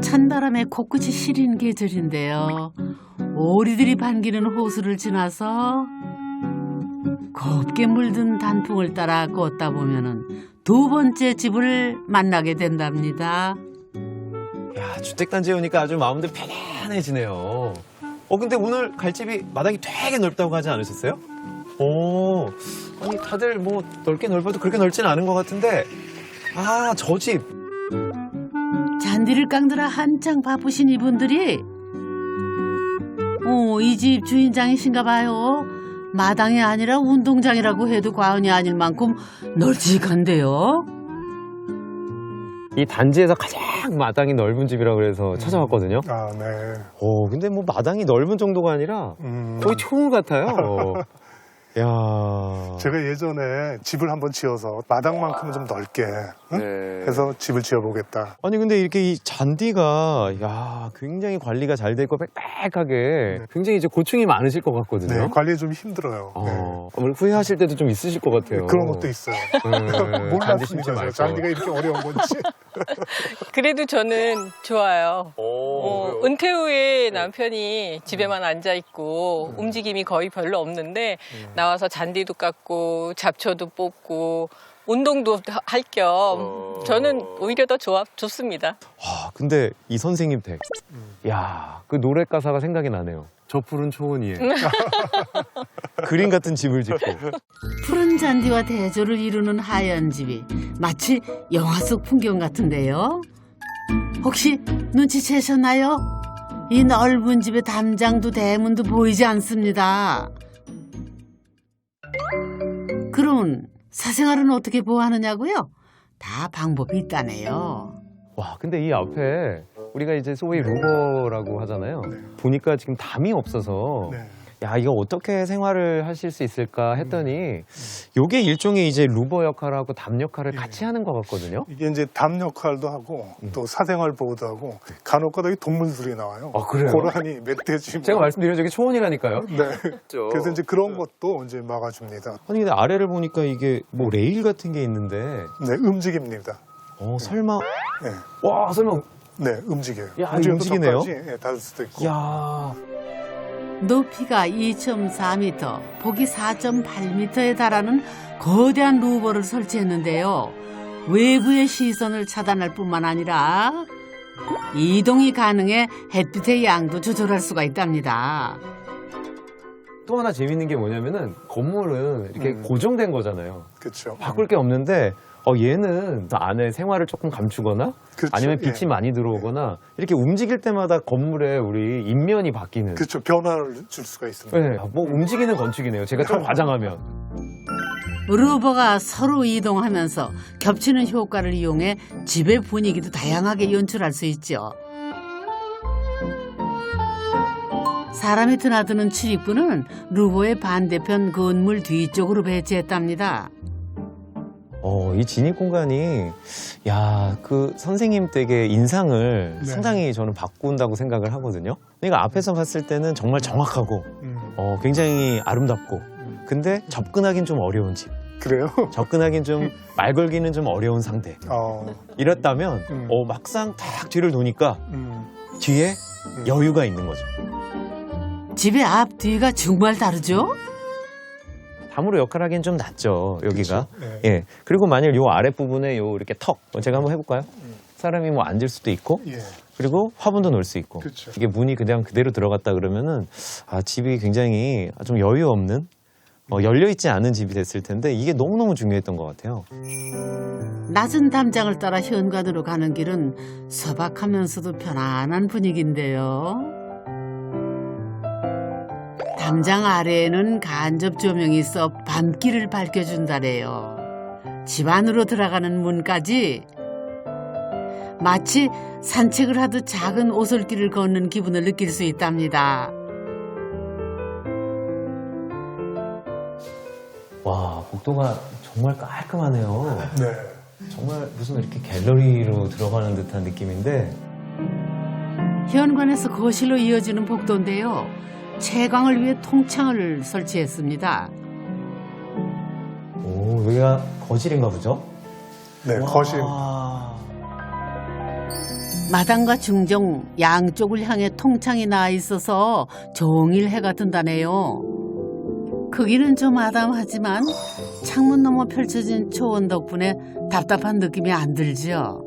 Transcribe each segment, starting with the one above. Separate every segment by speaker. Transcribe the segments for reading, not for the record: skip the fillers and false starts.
Speaker 1: 찬바람에 코끝이 시린 계절인데요. 오리들이 반기는 호수를 지나서 곱게 물든 단풍을 따라 걷다 보면은 두 번째 집을 만나게 된답니다.
Speaker 2: 야, 주택단지에 오니까 아주 마음도 편안해지네요. 근데 오늘 갈 집이 마당이 되게 넓다고 하지 않으셨어요? 아니 다들 뭐 넓게 넓어도 그렇게 넓지는 않은 것 같은데 저 집.
Speaker 1: 잔디를 깎느라 한창 바쁘신 이분들이 이 집 주인장이신가 봐요. 마당이 아니라 운동장이라고 해도 과언이 아닐 만큼 널찍한데요.
Speaker 2: 이 단지에서 가장 마당이 넓은 집이라고 그래서 찾아왔거든요.
Speaker 3: 네.
Speaker 2: 근데 뭐 마당이 넓은 정도가 아니라 거의 초원 같아요. 야.
Speaker 3: 제가 예전에 집을 한번 지어서 마당만큼은 좀 넓게
Speaker 2: 네.
Speaker 3: 해서 집을 지어보겠다.
Speaker 2: 아니 근데 이렇게 이 잔디가 굉장히 관리가 잘 돼 있고 빽빽하게 굉장히 이제 고충이 많으실 것 같거든요.
Speaker 3: 네, 관리 좀 힘들어요.
Speaker 2: 아무래도 후회하실 때도 좀 있으실 것 같아요.
Speaker 3: 그런 것도 있어요.
Speaker 2: 잔디 심지 말고.
Speaker 3: 잔디가 이렇게 어려운 건지.
Speaker 4: 그래도 저는 좋아요.
Speaker 2: 왜요?
Speaker 4: 은퇴 후에 남편이 집에만 앉아 있고 움직임이 거의 별로 없는데 나와서 잔디도 깎고 잡초도 뽑고 운동도 할 겸 저는 오히려 더 좋습니다.
Speaker 2: 근데 이 선생님 댁, 그 노래 가사가 생각이 나네요. 저 푸른 초원 위에 그림 같은 집을 짓고.
Speaker 1: 푸른 잔디와 대조를 이루는 하얀 집이 마치 영화 속 풍경 같은데요. 혹시 눈치채셨나요? 이 넓은 집에 담장도 대문도 보이지 않습니다. 그럼 사생활은 어떻게 보호하느냐고요? 다 방법이 있다네요.
Speaker 2: 근데 이 앞에 우리가 이제 소위 루버라고 하잖아요. 보니까 지금 담이 없어서
Speaker 3: 네.
Speaker 2: 이거 어떻게 생활을 하실 수 있을까 했더니 요게 일종의 이제 루버 역할하고 담 역할을 같이 하는 것 같거든요.
Speaker 3: 이게 이제 담 역할도 하고 또 사생활 보호도 하고 간혹가다 동물들이 나와요.
Speaker 2: 그래요?
Speaker 3: 고라니, 멧돼지. 뭐.
Speaker 2: 제가 말씀드린 적이 초원이라니까요.
Speaker 3: 네. 그래서 이제 그런 것도 이제 막아줍니다.
Speaker 2: 아니 근데 아래를 보니까 이게 뭐 레일 같은 게 있는데
Speaker 3: 네, 움직입니다.
Speaker 2: 설마
Speaker 3: 네,
Speaker 2: 설마
Speaker 3: 네, 움직여요.
Speaker 2: 야, 이거 움직이네요?
Speaker 3: 닿을 수도 있고.
Speaker 1: 높이가 2.4m, 폭이 4.8m에 달하는 거대한 루버를 설치했는데요. 외부의 시선을 차단할 뿐만 아니라 이동이 가능해 햇빛의 양도 조절할 수가 있답니다.
Speaker 2: 또 하나 재밌는 게 뭐냐면은 건물은 이렇게 고정된 거잖아요.
Speaker 3: 그렇죠.
Speaker 2: 바꿀 게 없는데 얘는 안에 생활을 조금 감추거나
Speaker 3: 그렇죠.
Speaker 2: 아니면 빛이 많이 들어오거나 이렇게 움직일 때마다 건물에 우리 인면이 바뀌는.
Speaker 3: 그렇죠. 변화를 줄 수가 있습니다.
Speaker 2: 네, 뭐 움직이는 건축이네요. 제가 좀 과장하면.
Speaker 1: 루버가 서로 이동하면서 겹치는 효과를 이용해 집의 분위기도 다양하게 연출할 수 있죠. 사람이 드나드는 출입구는 루버의 반대편 건물 뒤쪽으로 배치했답니다.
Speaker 2: 이 진입 공간이 그 선생님 댁의 인상을
Speaker 3: 네.
Speaker 2: 상당히 저는 바꾼다고 생각을 하거든요. 그러니까 앞에서 봤을 때는 정말 정확하고 굉장히 아름답고 근데 접근하기는 좀 어려운 집.
Speaker 3: 그래요?
Speaker 2: 접근하기는 좀 말 걸기는 좀 어려운 상태. 이랬다면 막상 딱 뒤를 도니까 뒤에 여유가 있는 거죠.
Speaker 1: 집의 앞, 뒤가 정말 다르죠?
Speaker 2: 담으로 역할을 하기엔 좀 낫죠, 여기가.
Speaker 3: 네.
Speaker 2: 예. 그리고 만일 요 아랫부분에 요 이렇게 턱, 제가 한번 해볼까요? 사람이 뭐 앉을 수도 있고,
Speaker 3: 예.
Speaker 2: 그리고 화분도 놓을 수 있고.
Speaker 3: 그렇죠.
Speaker 2: 이게 문이 그냥 그대로 들어갔다 그러면은, 집이 굉장히 좀 여유 없는, 열려있지 않은 집이 됐을 텐데, 이게 너무너무 중요했던 것 같아요.
Speaker 1: 낮은 담장을 따라 현관으로 가는 길은 소박하면서도 편안한 분위기인데요. 담장 아래에는 간접 조명이 있어 밤길을 밝혀준다래요. 집 안으로 들어가는 문까지 마치 산책을 하듯 작은 오솔길을 걷는 기분을 느낄 수 있답니다.
Speaker 2: 와, 복도가 정말 깔끔하네요.
Speaker 3: 네.
Speaker 2: 정말 무슨 이렇게 갤러리로 들어가는 듯한 느낌인데,
Speaker 1: 현관에서 거실로 이어지는 복도인데요. 채광을 위해 통창을 설치했습니다.
Speaker 2: 여기가 거실인가 보죠?
Speaker 3: 네,
Speaker 2: 와.
Speaker 3: 거실.
Speaker 1: 마당과 중정 양쪽을 향해 통창이 나 있어서 종일 해가 든다네요. 크기는 좀 아담하지만 창문 너머 펼쳐진 초원 덕분에 답답한 느낌이 안 들죠.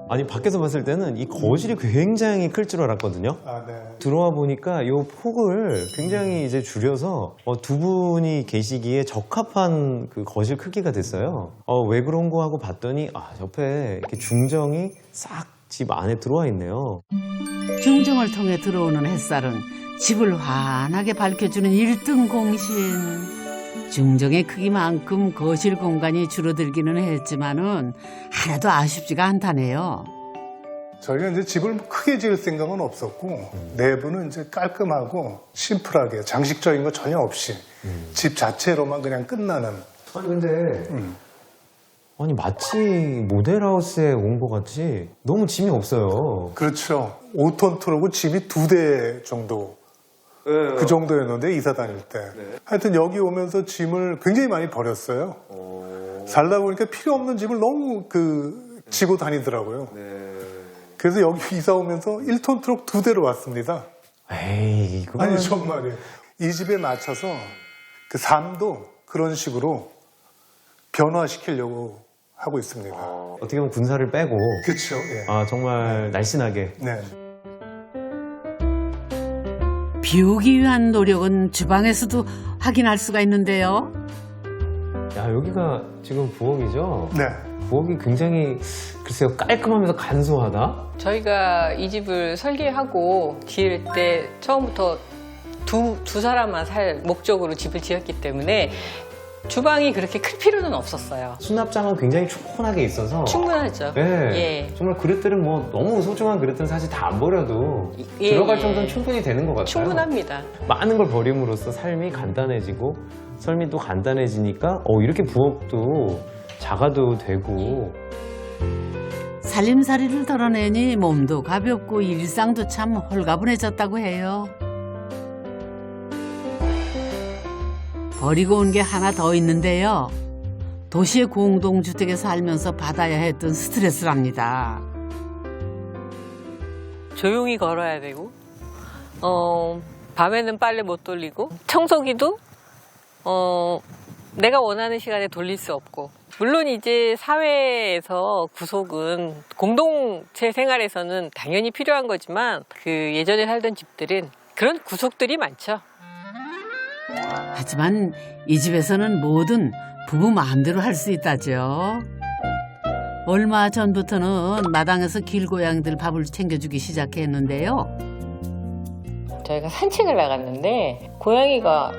Speaker 2: 아니 밖에서 봤을 때는 이 거실이 굉장히 클 줄 알았거든요.
Speaker 3: 아, 네.
Speaker 2: 들어와 보니까 이 폭을 굉장히 이제 줄여서 두 분이 계시기에 적합한 그 거실 크기가 됐어요. 왜 그런 거 하고 봤더니 옆에 이렇게 중정이 싹 집 안에 들어와 있네요.
Speaker 1: 중정을 통해 들어오는 햇살은 집을 환하게 밝혀주는 1등 공신. 중정의 크기만큼 거실 공간이 줄어들기는 했지만은 하나도 아쉽지가 않다네요.
Speaker 3: 저희가 이제 집을 크게 지을 생각은 없었고 내부는 이제 깔끔하고 심플하게 장식적인 거 전혀 없이 집 자체로만 그냥 끝나는.
Speaker 2: 아니 근데 아니 마치 모델하우스에 온 것 같이 너무 짐이 없어요.
Speaker 3: 그렇죠. 5톤 트럭은 집이 2대 정도. 그 정도였는데 이사 다닐 때. 하여튼 여기 오면서 짐을 굉장히 많이 버렸어요. 살다 보니까 필요 없는 집을 너무 지고 다니더라고요. 그래서 여기 이사 오면서 1톤 트럭 2대로 왔습니다.
Speaker 2: 에이 이거
Speaker 3: 아니 정말이에요. 이 집에 맞춰서 그 삶도 그런 식으로 변화시키려고 하고 있습니다.
Speaker 2: 어떻게 보면 군사를 빼고
Speaker 3: 그렇죠. 예.
Speaker 2: 정말 날씬하게.
Speaker 3: 네.
Speaker 1: 비우기 위한 노력은 주방에서도 확인할 수가 있는데요.
Speaker 2: 야 여기가 지금 부엌이죠?
Speaker 3: 네.
Speaker 2: 부엌이 굉장히 글쎄요 깔끔하면서 간소하다.
Speaker 4: 저희가 이 집을 설계하고 지을 때 처음부터 두 사람만 살 목적으로 집을 지었기 때문에 주방이 그렇게 클 필요는 없었어요.
Speaker 2: 수납장은 굉장히 충분하게 있어서
Speaker 4: 충분하죠.
Speaker 2: 네,
Speaker 4: 예.
Speaker 2: 정말 그릇들은 뭐 너무 소중한 그릇들은 사실 다 안 버려도
Speaker 4: 예,
Speaker 2: 들어갈
Speaker 4: 예.
Speaker 2: 정도는 충분히 되는 것 같아요.
Speaker 4: 충분합니다.
Speaker 2: 많은 걸 버림으로써 삶이 간단해지고 삶이 또 간단해지니까 이렇게 부엌도 작아도 되고.
Speaker 1: 살림살이를 덜어내니 몸도 가볍고 일상도 참 홀가분해졌다고 해요. 버리고 온 게 하나 더 있는데요. 도시의 공동주택에 살면서 받아야 했던 스트레스랍니다.
Speaker 4: 조용히 걸어야 되고, 밤에는 빨래 못 돌리고, 청소기도, 내가 원하는 시간에 돌릴 수 없고. 물론 이제 사회에서 구속은 공동체 생활에서는 당연히 필요한 거지만, 예전에 살던 집들은 그런 구속들이 많죠.
Speaker 1: 하지만 이 집에서는 뭐든 부부 마음대로 할 수 있다죠. 얼마 전부터는 마당에서 길고양이들 밥을 챙겨주기 시작했는데요.
Speaker 4: 저희가 산책을 나갔는데 고양이가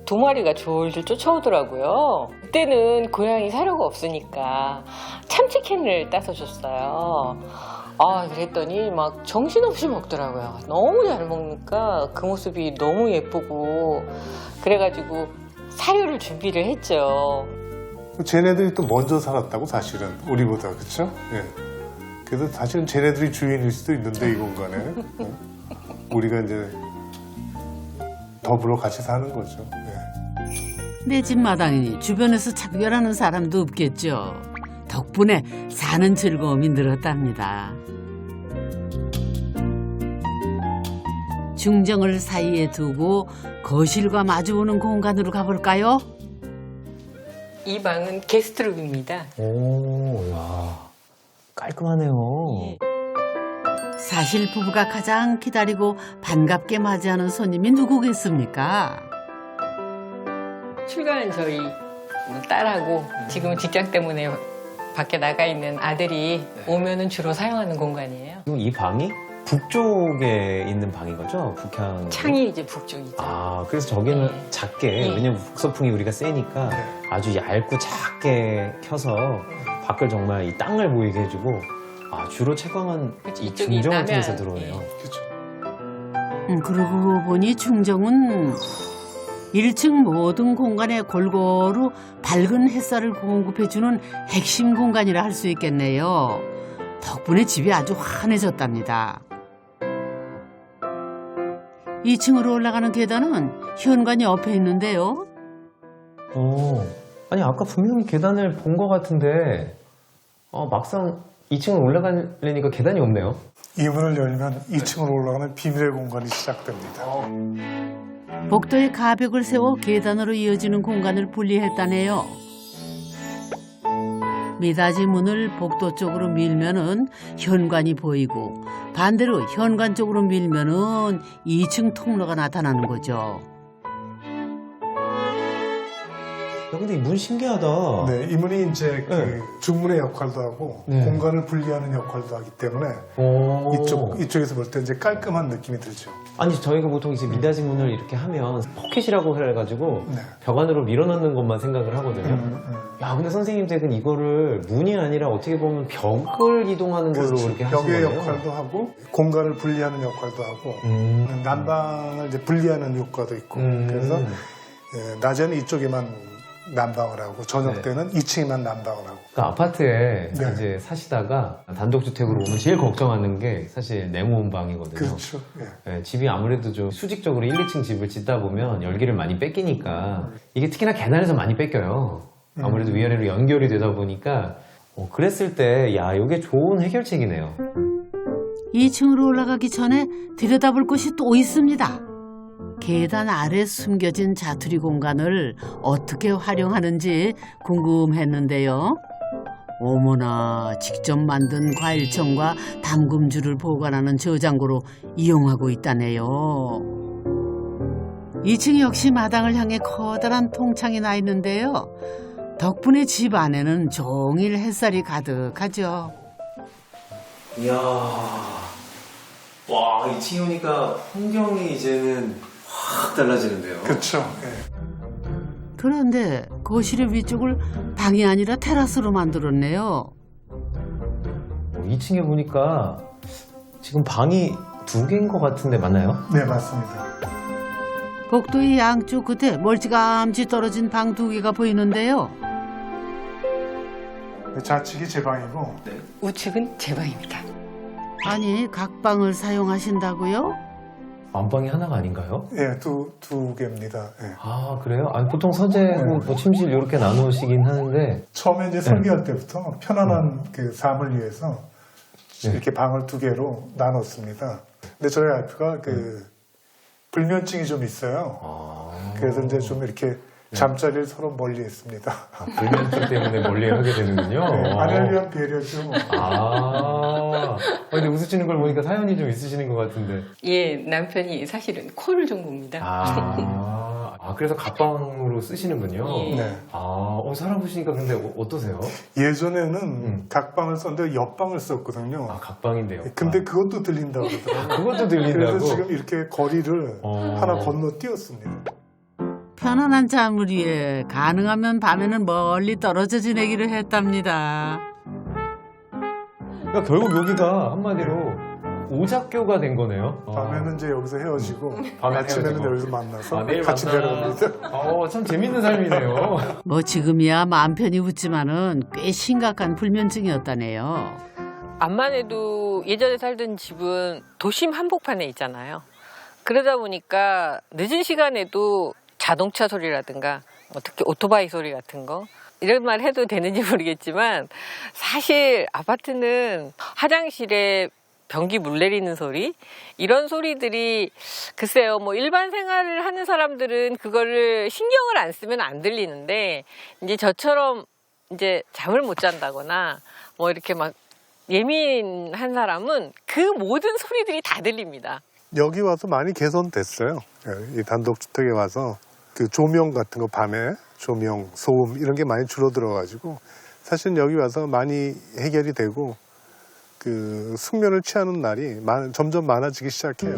Speaker 4: 2마리가 졸졸 쫓아오더라고요. 그때는 고양이 사료가 없으니까 참치캔을 따서 줬어요. 그랬더니 막 정신없이 먹더라고요. 너무 잘 먹으니까 그 모습이 너무 예쁘고 그래가지고 사료를 준비를 했죠.
Speaker 3: 쟤네들이 또 먼저 살았다고 사실은 우리보다 그렇죠? 예. 그래서 사실은 쟤네들이 주인일 수도 있는데 이 공간에 우리가 이제 더불어 같이 사는 거죠. 예.
Speaker 1: 내 집 마당이니 주변에서 차별하는 사람도 없겠죠. 덕분에 사는 즐거움이 늘었답니다. 중정을 사이에 두고 거실과 마주보는 공간으로 가볼까요?
Speaker 4: 이 방은 게스트룸입니다.
Speaker 2: 야 깔끔하네요.
Speaker 1: 사실 부부가 가장 기다리고 반갑게 맞이하는 손님이 누구겠습니까?
Speaker 4: 출가한 저희 딸하고 지금은 직장 때문에 밖에 나가 있는 아들이 오면은 주로 사용하는 공간이에요.
Speaker 2: 그럼 이 방이 북쪽에 있는 방인 거죠? 북향.
Speaker 4: 창이 이제 북쪽이죠.
Speaker 2: 그래서 저기는
Speaker 4: 네.
Speaker 2: 작게,
Speaker 4: 네.
Speaker 2: 왜냐면 북서풍이 우리가 세니까 아주 얇고 작게 켜서 밖을 정말 이 땅을 보이게 해주고, 주로 채광은
Speaker 4: 그치,
Speaker 2: 이
Speaker 4: 이쪽이
Speaker 2: 중정을 통해서
Speaker 4: 남해안,
Speaker 2: 들어오네요.
Speaker 3: 그렇죠.
Speaker 1: 그러고 보니 중정은 1층 모든 공간에 골고루 밝은 햇살을 공급해주는 핵심 공간이라 할 수 있겠네요. 덕분에 집이 아주 환해졌답니다. 2층으로 올라가는 계단은 현관이 옆에 있는데요.
Speaker 2: 아니 아까 분명히 계단을 본 것 같은데 막상 2층으로 올라가려니까 계단이 없네요.
Speaker 3: 이 문을 열면 2층으로 올라가는 비밀의 공간이 시작됩니다.
Speaker 1: 복도에 가벽을 세워 계단으로 이어지는 공간을 분리했다네요. 미닫이 문을 복도 쪽으로 밀면은 현관이 보이고 반대로 현관 쪽으로 밀면은 2층 통로가 나타나는 거죠.
Speaker 2: 야, 근데 이 문 신기하다.
Speaker 3: 네, 이 문이 이제 그
Speaker 2: 네.
Speaker 3: 중문의 역할도 하고
Speaker 2: 네.
Speaker 3: 공간을 분리하는 역할도 하기 때문에
Speaker 2: 오.
Speaker 3: 이쪽에서 볼 때 이제 깔끔한 느낌이 들죠.
Speaker 2: 아니 저희가 보통 이제 미닫이 문을 이렇게 하면 포켓이라고 해가지고
Speaker 3: 네.
Speaker 2: 벽 안으로 밀어넣는 것만 생각을 하거든요.
Speaker 3: 음.
Speaker 2: 야 근데 선생님 댁은 이거를 문이 아니라 어떻게 보면 벽을 이동하는 걸로
Speaker 3: 그렇죠.
Speaker 2: 이렇게 하신
Speaker 3: 벽의
Speaker 2: 거예요.
Speaker 3: 역할도 하고 공간을 분리하는 역할도 하고 난방을 이제 분리하는 효과도 있고 그래서 낮에는 이쪽에만 난방을 하고 저녁
Speaker 2: 네.
Speaker 3: 때는 2층에만 난방을 하고.
Speaker 2: 그러니까 아파트에
Speaker 3: 네.
Speaker 2: 이제 사시다가 단독주택으로 오면 제일 걱정하는 게 사실 내무방이거든요.
Speaker 3: 그렇죠. 예.
Speaker 2: 네, 집이 아무래도 좀 수직적으로 1, 2층 집을 짓다 보면 열기를 많이 뺏기니까 이게 특히나 계단에서 많이 뺏겨요. 아무래도 위아래로 연결이 되다 보니까 그랬을 때 야 이게 좋은 해결책이네요.
Speaker 1: 2층으로 올라가기 전에 들여다볼 곳이 또 있습니다. 계단 아래 숨겨진 자투리 공간을 어떻게 활용하는지 궁금했는데요. 어머나, 직접 만든 과일청과 담금주를 보관하는 저장고로 이용하고 있다네요. 2층 역시 마당을 향해 커다란 통창이 나 있는데요. 덕분에 집 안에는 종일 햇살이 가득하죠.
Speaker 2: 이야, 와 2층에 오니까 풍경이 이제는 확 달라지는데요.
Speaker 3: 그렇죠. 예.
Speaker 1: 그런데 거실의 위쪽을 방이 아니라 테라스로 만들었네요.
Speaker 2: 2층에 보니까 지금 방이 2개인 것 같은데 맞나요?
Speaker 3: 네, 맞습니다.
Speaker 1: 복도의 양쪽 끝에 멀찌감치 떨어진 방 2개가 보이는데요.
Speaker 3: 좌측이 제 방이고
Speaker 4: 우측은 제 방입니다.
Speaker 1: 아니, 각 방을 사용하신다고요?
Speaker 2: 안방이 하나가 아닌가요?
Speaker 3: 예, 두 개입니다. 예.
Speaker 2: 아 그래요? 아니 보통 서재고 뭐 침실 이렇게 나누시긴 하는데
Speaker 3: 처음에 이제 설계할 때부터 편안한 그 삶을 위해서
Speaker 2: 네.
Speaker 3: 이렇게 방을 2개로 나눴습니다. 근데 저희 와이프가 그 불면증이 좀 있어요. 그래서 이제 좀 이렇게 잠자리를 서로 멀리 했습니다.
Speaker 2: 불면증 때문에 멀리 하게 되는군요.
Speaker 3: 네, 아내를 위한 배려죠.
Speaker 2: 근데 웃으시는 걸 보니까 사연이 좀 있으시는 것 같은데.
Speaker 4: 예, 남편이 사실은 코를 좀 봅니다.
Speaker 2: 그래서 갑방으로 쓰시는군요.
Speaker 4: 예.
Speaker 3: 네.
Speaker 2: 살아보시니까 근데 어떠세요?
Speaker 3: 예전에는 각방을 썼는데 옆방을 썼거든요.
Speaker 2: 각방인데요.
Speaker 3: 근데 그것도 들린다고 그러더라고요.
Speaker 2: 그것도 들린다고?
Speaker 3: 그래서 지금 이렇게 거리를 하나 건너뛰었습니다.
Speaker 1: 편안한 잠을 위해 가능하면 밤에는 멀리 떨어져 지내기로 했답니다.
Speaker 2: 그러니까 결국 여기가 한마디로 오작교가 된 거네요.
Speaker 3: 밤에는 이제 여기서 헤어지고
Speaker 2: 밤에
Speaker 3: 아침에는
Speaker 2: 헤어지고.
Speaker 3: 여기서 만나서
Speaker 2: 내일
Speaker 3: 같이 내려갑니다.
Speaker 2: 참 재밌는 삶이네요.
Speaker 1: 뭐 지금이야 마음 편히 웃지만은 꽤 심각한 불면증이었다네요.
Speaker 4: 암만 해도 예전에 살던 집은 도심 한복판에 있잖아요. 그러다 보니까 늦은 시간에도 자동차 소리라든가 특히 오토바이 소리 같은 거 이런 말 해도 되는지 모르겠지만 사실 아파트는 화장실에 변기 물 내리는 소리 이런 소리들이 글쎄요 뭐 일반 생활을 하는 사람들은 그거를 신경을 안 쓰면 안 들리는데 이제 저처럼 이제 잠을 못 잔다거나 뭐 이렇게 막 예민한 사람은 그 모든 소리들이 다 들립니다.
Speaker 3: 여기 와서 많이 개선됐어요. 이 단독주택에 와서 그 조명 같은 거 밤에 조명, 소음 이런 게 많이 줄어들어가지고 사실 여기 와서 많이 해결이 되고 그 숙면을 취하는 날이 점점 많아지기 시작해요.